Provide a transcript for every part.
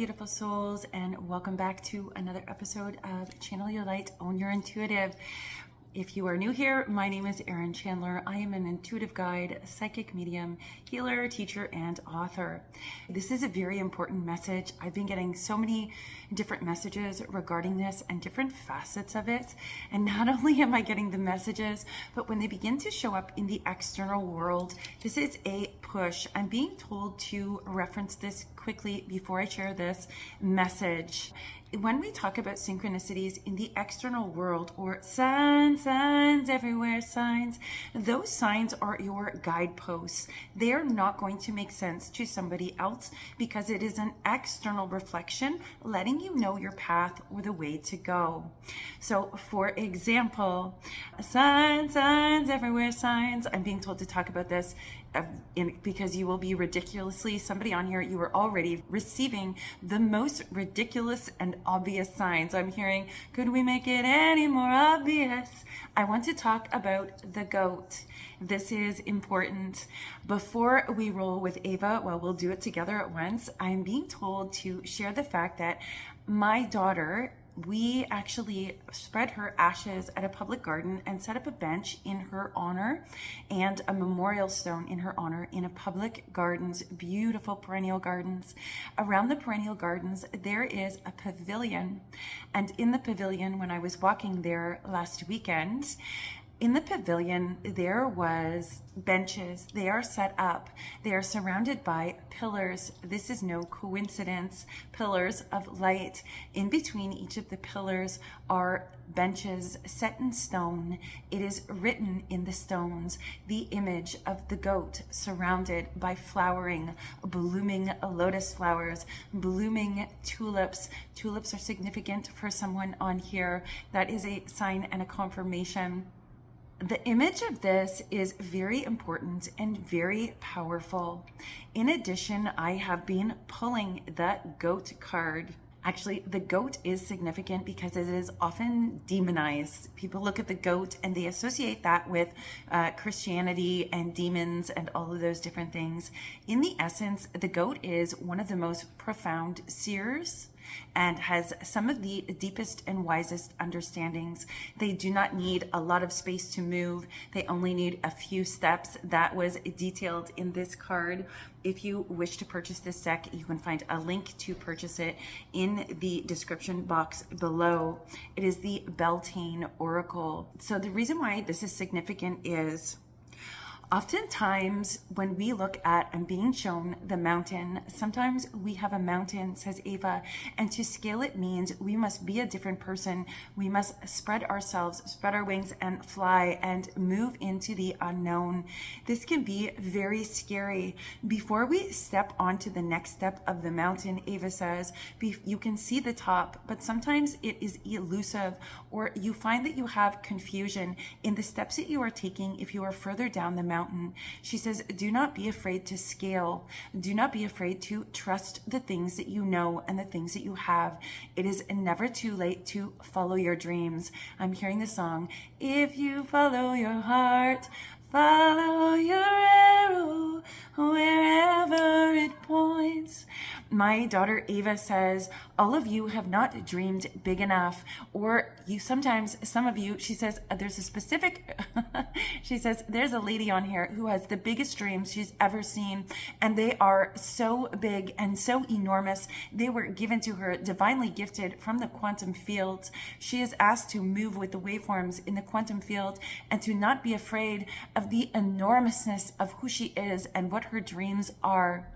beautiful souls, and welcome back to another episode of Channel Your Light, Own Your Intuitive. If you are new here, my name is Erin Chandler. I am an intuitive guide, psychic medium, healer, teacher, and author. This is a very important message. I've been getting so many different messages regarding this and different facets of it. And not only am I getting the messages, but when they begin to show up in the external world, this is a push. I'm being told to reference this quickly before I share this message. When we talk about synchronicities in the external world, or signs everywhere, signs, those signs are your guideposts. They are not going to make sense to somebody else because it is an external reflection letting you know your path or the way to go. So for example, signs everywhere, signs. I'm being told to talk about this because you will be ridiculously, somebody on here, you are already receiving the most ridiculous and obvious signs. I'm hearing, could we make it any more obvious? I want to talk about the goat. This is important. Before we roll with Ava, well, we'll do it together at once. I'm being told to share the fact that my daughter, we actually spread her ashes at a public garden and set up a bench in her honor and a memorial stone in her honor in a public gardens, beautiful perennial gardens. Around the perennial gardens, there is a pavilion. And in the pavilion, when I was walking there last weekend, in the pavilion, there was benches. They are set up. They are surrounded by pillars. This is no coincidence. Pillars of light. In between each of the pillars are benches set in stone. It is written in the stones, the image of the goat surrounded by flowering, blooming lotus flowers, blooming tulips. Tulips are significant for someone on here. That is a sign and a confirmation. The image of this is very important and very powerful. In addition, I have been pulling the goat card. Actually, the goat is significant because it is often demonized. People look at the goat and they associate that with Christianity and demons and all of those different things. In the essence, the goat is one of the most profound seers and has some of the deepest and wisest understandings. They do not need a lot of space to move. They only need a few steps. That was detailed in this card. If you wish to purchase this deck, you can find a link to purchase it in the description box below. It is the Beltane Oracle. So the reason why this is significant is oftentimes when we look at and being shown the mountain, sometimes we have a mountain, says Ava, and to scale it means we must be a different person. We must spread ourselves, spread our wings and fly and move into the unknown. This can be very scary. Before we step onto the next step of the mountain, Ava says, you can see the top, but sometimes it is elusive, or you find that you have confusion in the steps that you are taking if you are further down the mountain. She says, do not be afraid to scale. Do not be afraid to trust the things that you know and the things that you have. It is never too late to follow your dreams. I'm hearing the song, if you follow your heart, follow your arrow wherever it points. My daughter Ava says, all of you have not dreamed big enough, or you sometimes, some of you, she says, there's a specific, she says, there's a lady on here who has the biggest dreams she's ever seen, and they are so big and so enormous. They were given to her, divinely gifted from the quantum field. She is asked to move with the waveforms in the quantum field and to not be afraid of the enormousness of who she is and what her dreams are.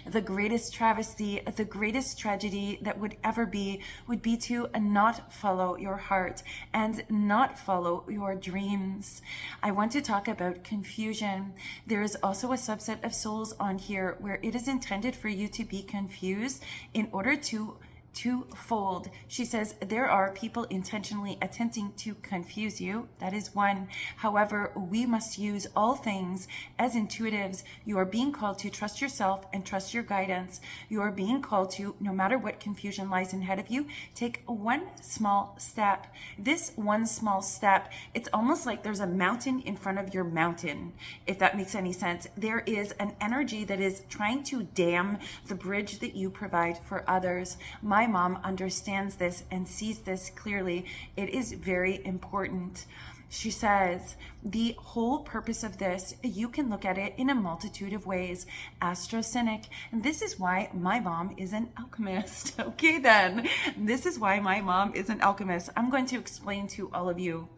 The greatest travesty, the greatest tragedy that would ever be would be to not follow your heart and not follow your dreams. I want to talk about confusion. There is also a subset of souls on here where it is intended for you to be confused in order to twofold. She says, there are people intentionally attempting to confuse you. That is one. However, we must use all things as intuitives. You are being called to trust yourself and trust your guidance. You are being called to, no matter what confusion lies ahead of you, take one small step. This one small step, it's almost like there's a mountain in front of your mountain, if that makes any sense. There is an energy that is trying to dam the bridge that you provide for others. My mom understands this and sees this clearly. It is very important. She says, the whole purpose of this, you can look at it in a multitude of ways. Astrocynic. And this is why my mom is an alchemist. Okay, then. This is why my mom is an alchemist. I'm going to explain to all of you.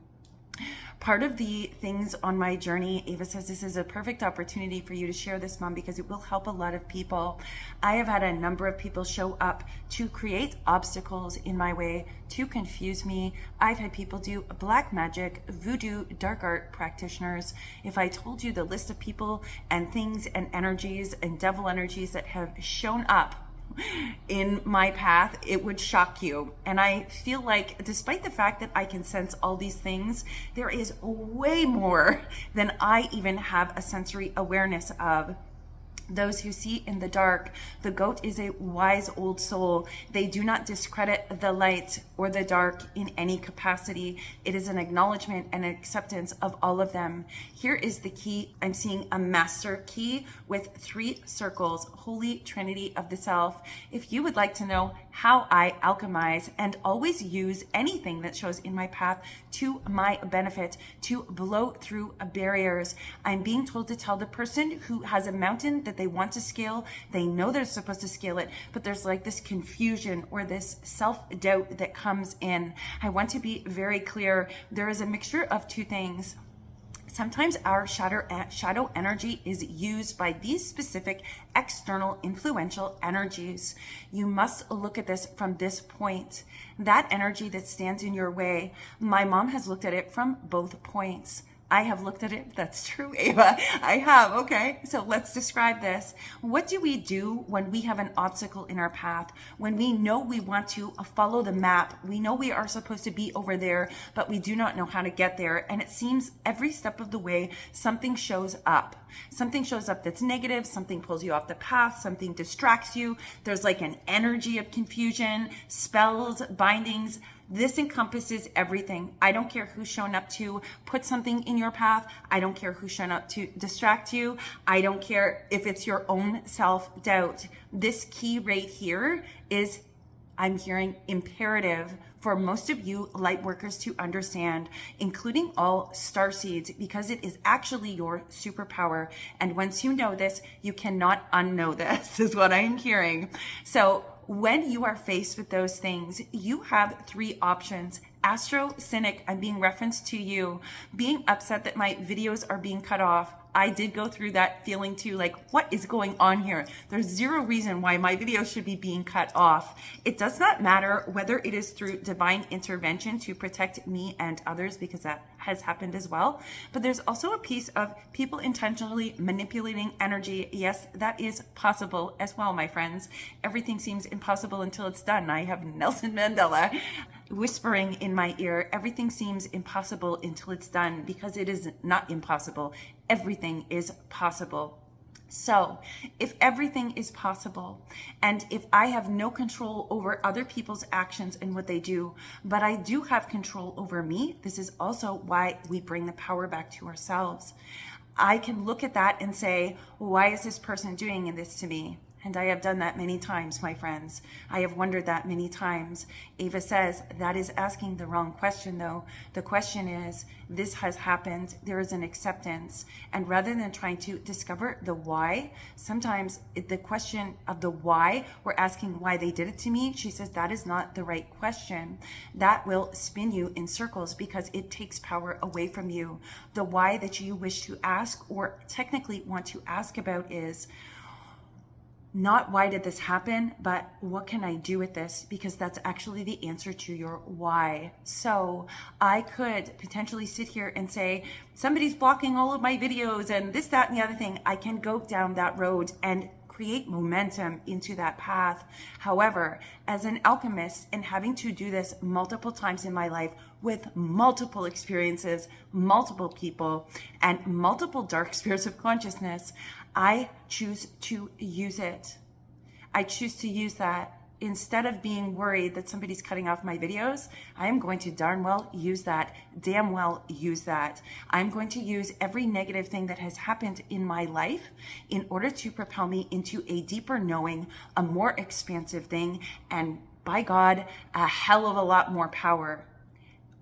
Part of the things on my journey, Ava says, this is a perfect opportunity for you to share this, Mom, because it will help a lot of people. I have had a number of people show up to create obstacles in my way, to confuse me. I've had people do black magic, voodoo, dark art practitioners. If I told you the list of people and things and energies and devil energies that have shown up in my path, it would shock you. And I feel like, despite the fact that I can sense all these things, there is way more than I even have a sensory awareness of. Those who see in the dark, the goat is a wise old soul. They do not discredit the light or the dark in any capacity. It is an acknowledgement and acceptance of all of them. Here is the key. I'm seeing a master key with 3 circles, Holy Trinity of the Self. If you would like to know how I alchemize and always use anything that shows in my path to my benefit, to blow through barriers, I'm being told to tell the person who has a mountain that they want to scale, they know they're supposed to scale it, but there's like this confusion or this self-doubt that comes in. I want to be very clear. There is a mixture of 2 things. Sometimes our shadow energy is used by these specific external influential energies. You must look at this from this point. That energy that stands in your way, my mom has looked at it from both points. I have looked at it. That's true, Ava. I have. Okay. So let's describe this. What do we do when we have an obstacle in our path? When we know we want to follow the map, we know we are supposed to be over there, but we do not know how to get there. And it seems every step of the way, something shows up. Something shows up that's negative. Something pulls you off the path. Something distracts you. There's like an energy of confusion, spells, bindings. This encompasses everything. I don't care who's shown up to put something in your path. I don't care who's shown up to distract you. I don't care if it's your own self-doubt. This key right here is, I'm hearing, imperative for most of you light workers to understand, including all star seeds, because it is actually your superpower. And once you know this, you cannot unknow this, is what I'm hearing. So when you are faced with those things, you have 3 options. Astro Cynic, I'm being referenced to you. Being upset that my videos are being cut off. I did go through that feeling too, like, what is going on here? There's 0 reason why my videos should be being cut off. It does not matter whether it is through divine intervention to protect me and others, because that has happened as well. But there's also a piece of people intentionally manipulating energy. Yes, that is possible as well, my friends. Everything seems impossible until it's done. I have Nelson Mandela whispering in my ear, everything seems impossible until it's done, because it is not impossible. Everything is possible. So if everything is possible, and if I have no control over other people's actions and what they do, but I do have control over me, this is also why we bring the power back to ourselves. I can look at that and say, why is this person doing this to me? And I have done that many times, my friends. I have wondered that many times. Ava says, that is asking the wrong question, though. The question is, this has happened. There is an acceptance. And rather than trying to discover the why, sometimes the question of the why, we're asking why they did it to me. She says, that is not the right question. That will spin you in circles, because it takes power away from you. The why that you wish to ask, or technically want to ask about, is not why did this happen, but what can I do with this? Because that's actually the answer to your why. So I could potentially sit here and say, somebody's blocking all of my videos and this, that, and the other thing. I can go down that road and create momentum into that path. However, as an alchemist and having to do this multiple times in my life with multiple experiences, multiple people, and multiple dark spheres of consciousness, I choose to use it. I choose to use that. Instead of being worried that somebody's cutting off my videos, I am going to darn well use that, damn well use that. I'm going to use every negative thing that has happened in my life in order to propel me into a deeper knowing, a more expansive thing, and by God, a hell of a lot more power.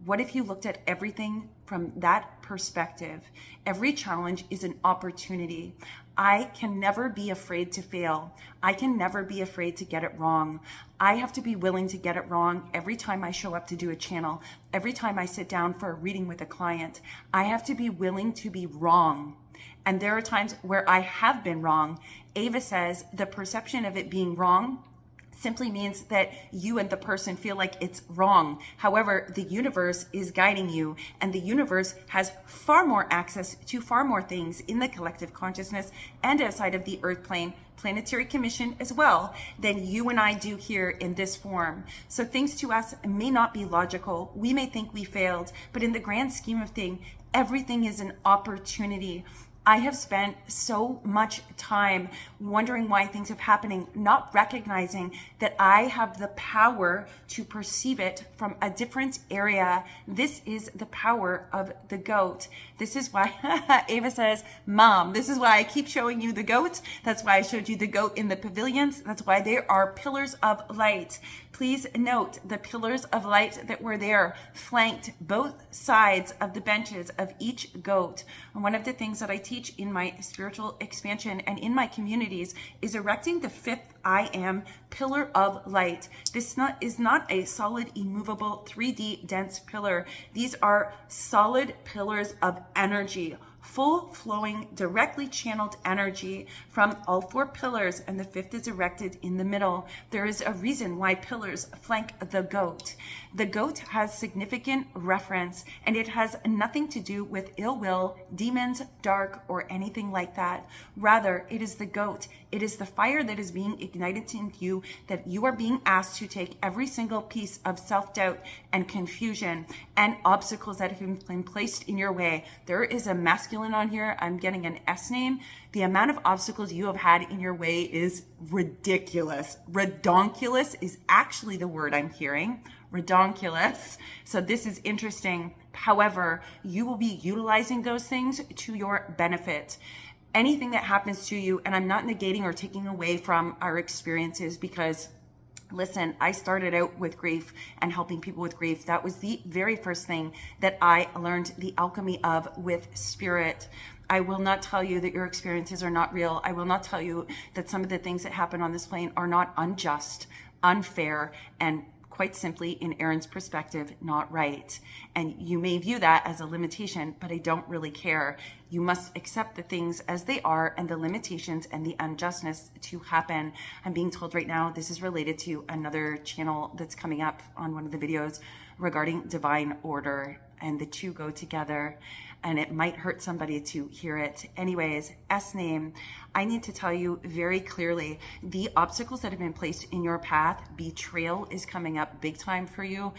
What if you looked at everything from that perspective? Every challenge is an opportunity. I can never be afraid to fail. I can never be afraid to get it wrong. I have to be willing to get it wrong every time I show up to do a channel, every time I sit down for a reading with a client. I have to be willing to be wrong. And there are times where I have been wrong. Ava says the perception of it being wrong simply means that you and the person feel like it's wrong. However, the universe is guiding you, and the universe has far more access to far more things in the collective consciousness and outside of the earth plane, planetary commission as well, than you and I do here in this form. So things to us may not be logical. We may think we failed, but in the grand scheme of things, everything is an opportunity. I have spent so much time wondering why things are happening, not recognizing that I have the power to perceive it from a different area. This is the power of the goat. This is why Ava says, Mom, this is why I keep showing you the goat. That's why I showed you the goat in the pavilions. That's why there are pillars of light. Please note the pillars of light that were there flanked both sides of the benches of each goat. And one of the things that I teach in my spiritual expansion and in my communities is erecting the fifth I am pillar of light. This is not a solid, immovable, 3D dense pillar. These are solid pillars of energy, full flowing, directly channeled energy from all four pillars, and the fifth is erected in the middle. There is a reason why pillars flank the goat. The goat has significant reference, and it has nothing to do with ill will, demons, dark, or anything like that. Rather, it is the goat. It is the fire that is being ignited in you, that you are being asked to take every single piece of self-doubt and confusion and obstacles that have been placed in your way. There is a masculine on here. I'm getting an S name. The amount of obstacles you have had in your way is ridiculous. Redonkulous is actually the word I'm hearing. Redonkulous. So this is interesting. However, you will be utilizing those things to your benefit. Anything that happens to you, and I'm not negating or taking away from our experiences, because listen, I started out with grief and helping people with grief. That was the very first thing that I learned the alchemy of with spirit. I will not tell you that your experiences are not real. I will not tell you that some of the things that happen on this plane are not unjust, unfair, and quite simply, in Erin's perspective, not right. And you may view that as a limitation, but I don't really care. You must accept the things as they are and the limitations and the unjustness to happen. I'm being told right now this is related to another channel that's coming up on one of the videos regarding divine order, and the two go together, and it might hurt somebody to hear it. Anyways, S name, I need to tell you very clearly, the obstacles that have been placed in your path, betrayal is coming up big time for you.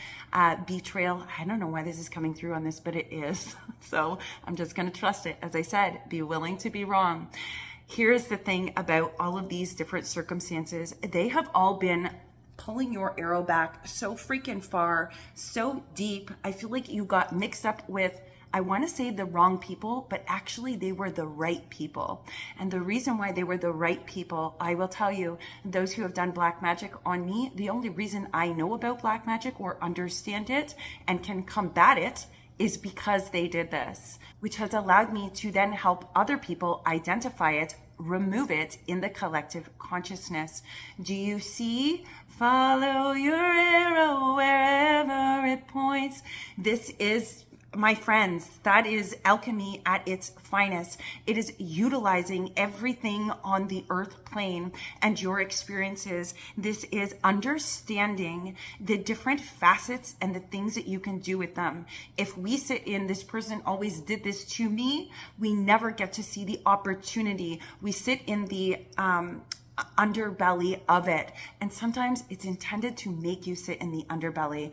Betrayal, I don't know why this is coming through on this, but it is. So I'm just gonna trust it. As I said, be willing to be wrong. Here's the thing about all of these different circumstances. They have all been pulling your arrow back so freaking far, so deep. I feel like you got mixed up with, I want to say the wrong people, but actually they were the right people. And the reason why they were the right people, I will tell you, those who have done black magic on me, the only reason I know about black magic or understand it and can combat it is because they did this, which has allowed me to then help other people identify it, remove it in the collective consciousness. Do you see? Follow your arrow wherever it points. This is, my friends, that is alchemy at its finest. It is utilizing everything on the earth plane and your experiences. This is understanding the different facets and the things that you can do with them. If we sit in, this person always did this to me, we never get to see the opportunity. We sit in the underbelly of it. And sometimes it's intended to make you sit in the underbelly.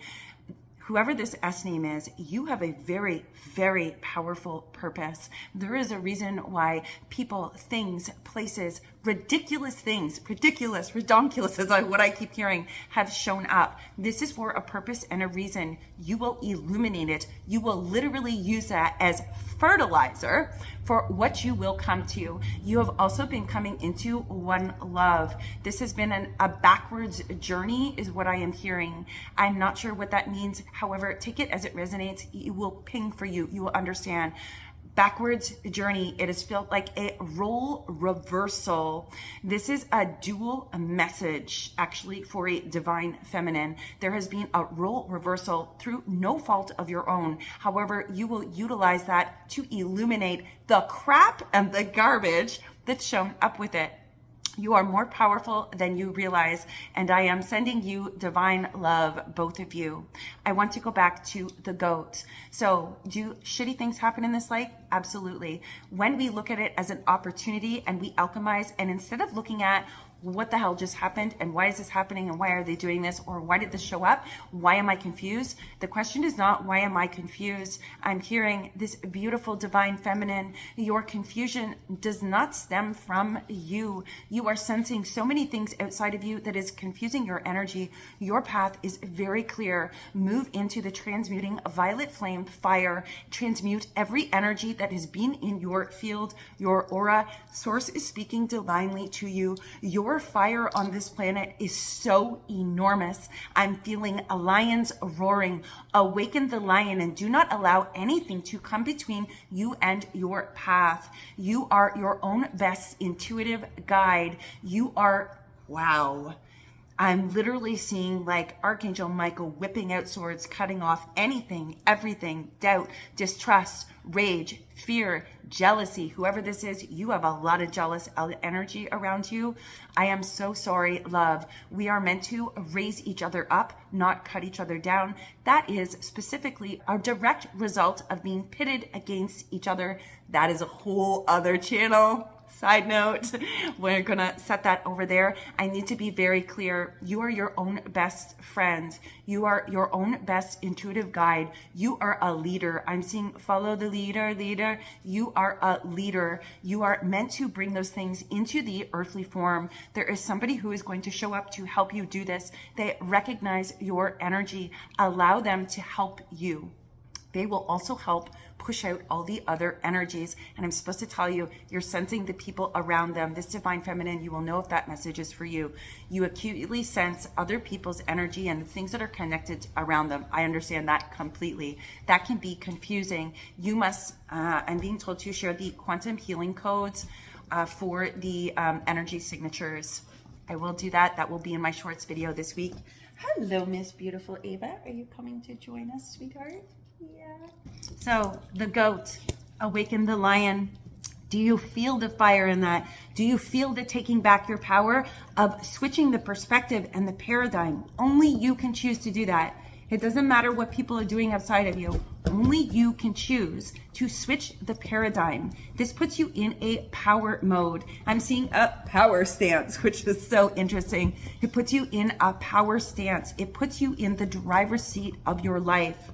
Whoever this S name is, you have a very, very powerful purpose. There is a reason why people, things, places, ridiculous things, redonkulous is what I keep hearing, have shown up. This is for a purpose and a reason. You will illuminate it. You will literally use that as fertilizer for what you will come to. You have also been coming into one love. This has been a backwards journey is what I am hearing. I'm not sure what that means. However, take it as it resonates. It will ping for you. You will understand. Backwards journey. It has felt like a role reversal. This is a dual message actually for a divine feminine. There has been a role reversal through no fault of your own. However, you will utilize that to illuminate the crap and the garbage that's shown up with it. You are more powerful than you realize, and I am sending you divine love, both of you. I want to go back to the goat. So, do shitty things happen in this life? Absolutely. When we look at it as an opportunity and we alchemize, and instead of looking at what the hell just happened and why is this happening and why are they doing this or why did this show up? Why am I confused? The question is not why am I confused? I'm hearing this beautiful divine feminine. Your confusion does not stem from you. You are sensing so many things outside of you that is confusing your energy. Your path is very clear. Move into the transmuting violet flame fire. Transmute every energy that has been in your field, your aura. Source is speaking divinely to you. Your fire on this planet is so enormous. I'm feeling lions roaring. Awaken the lion and do not allow anything to come between you and your path. You are your own best intuitive guide. You are, wow. I'm literally seeing like Archangel Michael whipping out swords, cutting off anything, everything, doubt, distrust, rage, fear, jealousy. Whoever this is, you have a lot of jealous energy around you. I am so sorry, love. We are meant to raise each other up, not cut each other down. That is specifically a direct result of being pitted against each other. That is a whole other channel. Side note, we're gonna set that over there. I need to be very clear. You are your own best friend. You are your own best intuitive guide. You are a leader. I'm seeing follow the leader. You are a leader. You are meant to bring those things into the earthly form. There is somebody who is going to show up to help you do this. They recognize your energy. Allow them to help you. They will also help push out all the other energies. And I'm supposed to tell you, you're sensing the people around them. This divine feminine, you will know if that message is for you. You acutely sense other people's energy and the things that are connected around them. I understand that completely. That can be confusing. You must, I'm being told to share the quantum healing codes for the energy signatures. I will do that. That will be in my shorts video this week. Hello, Miss Beautiful Ava. Are you coming to join us, sweetheart? Yeah. So the goat, awaken the lion. Do you feel the fire in that? Do you feel the taking back your power of switching the perspective and the paradigm? Only you can choose to do that. It doesn't matter what people are doing outside of you. Only you can choose to switch the paradigm. This puts you in a power mode. I'm seeing a power stance, which is so interesting. It puts you in a power stance. It puts you in the driver's seat of your life.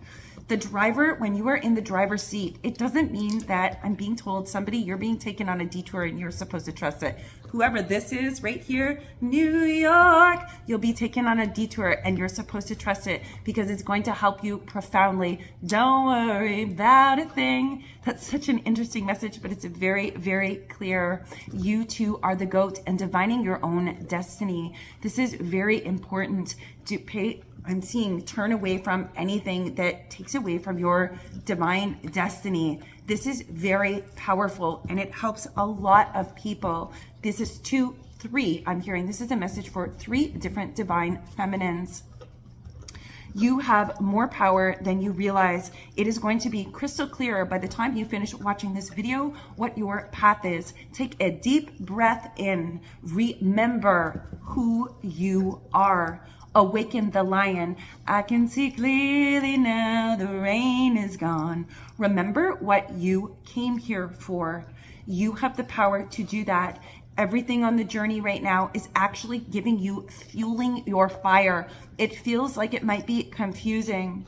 The driver, when you are in the driver's seat, it doesn't mean that I'm being told somebody, you're being taken on a detour and you're supposed to trust it. Whoever this is right here, New York, you'll be taken on a detour and you're supposed to trust it because it's going to help you profoundly. Don't worry about a thing. That's such an interesting message, but it's very, very clear. You too are the goat and divining your own destiny. This is very important to pay. I'm seeing turn away from anything that takes away from your divine destiny. This is very powerful and it helps a lot of people. This is 2, 3. I'm hearing this is a message for 3 different divine feminines. You have more power than you realize. It is going to be crystal clear by the time you finish watching this video what your path is. Take a deep breath in. Remember who you are. Awaken the lion. I can see clearly now, the rain is gone. Remember what you came here for. You have the power to do that. Everything on the journey right now is actually giving you, fueling your fire. It feels like it might be confusing.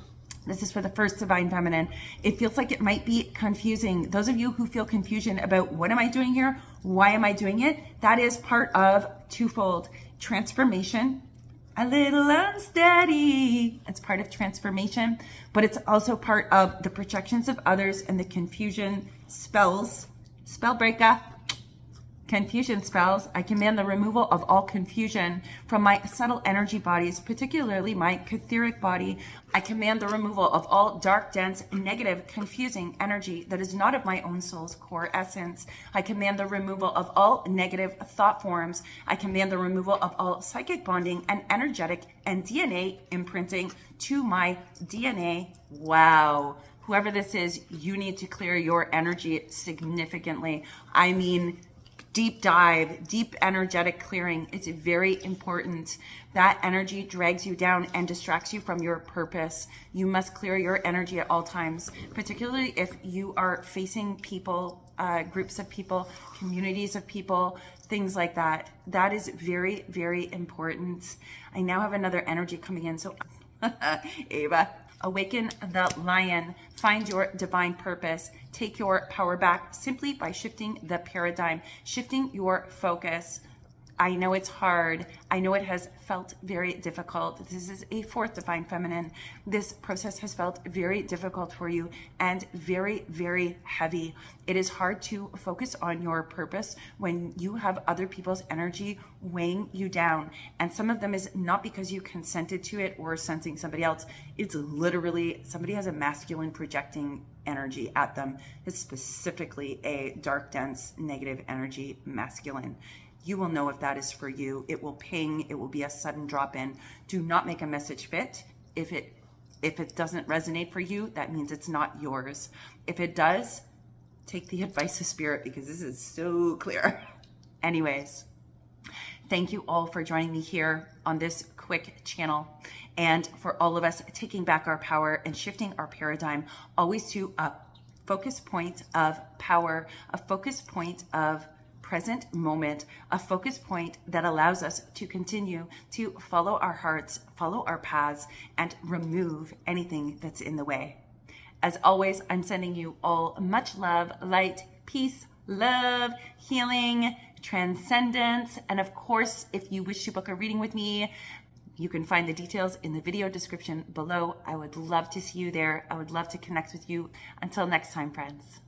This is for the first divine feminine. It feels like it might be confusing. Those of you who feel confusion about what am I doing here? Why am I doing it? That is part of twofold transformation. A little unsteady. It's part of transformation, but it's also part of the projections of others and the confusion spells. Spell breaker. Confusion spells. I command the removal of all confusion from my subtle energy bodies, particularly my etheric body. I command the removal of all dark, dense, negative, confusing energy that is not of my own soul's core essence. I command the removal of all negative thought forms. I command the removal of all psychic bonding and energetic and DNA imprinting to my DNA. Wow. Whoever this is, you need to clear your energy significantly. I mean, deep dive, deep energetic clearing. It's very important. That energy drags you down and distracts you from your purpose. You must clear your energy at all times, particularly if you are facing people, groups of people, communities of people, things like that. That is very, very important. I now have another energy coming in. So Ava, awaken the lion, find your divine purpose, take your power back simply by shifting the paradigm, shifting your focus. I know it's hard. I know it has felt very difficult. This is a fourth divine feminine. This process has felt very difficult for you and very, very heavy. It is hard to focus on your purpose when you have other people's energy weighing you down. And some of them is not because you consented to it or sensing somebody else. It's literally somebody has a masculine projecting energy at them. It's specifically a dark, dense, negative energy masculine. You will know if that is for you. It will ping. It will be a sudden drop in. Do not make a message fit. If it doesn't resonate for you, that means it's not yours. If it does, take the advice of spirit because this is so clear. Anyways, thank you all for joining me here on this quick channel and for all of us taking back our power and shifting our paradigm always to a focus point of power, a focus point of present moment, a focus point that allows us to continue to follow our hearts, follow our paths, and remove anything that's in the way. As always, I'm sending you all much love, light, peace, love, healing, transcendence, and of course, if you wish to book a reading with me, you can find the details in the video description below. I would love to see you there. I would love to connect with you. Until next time, friends.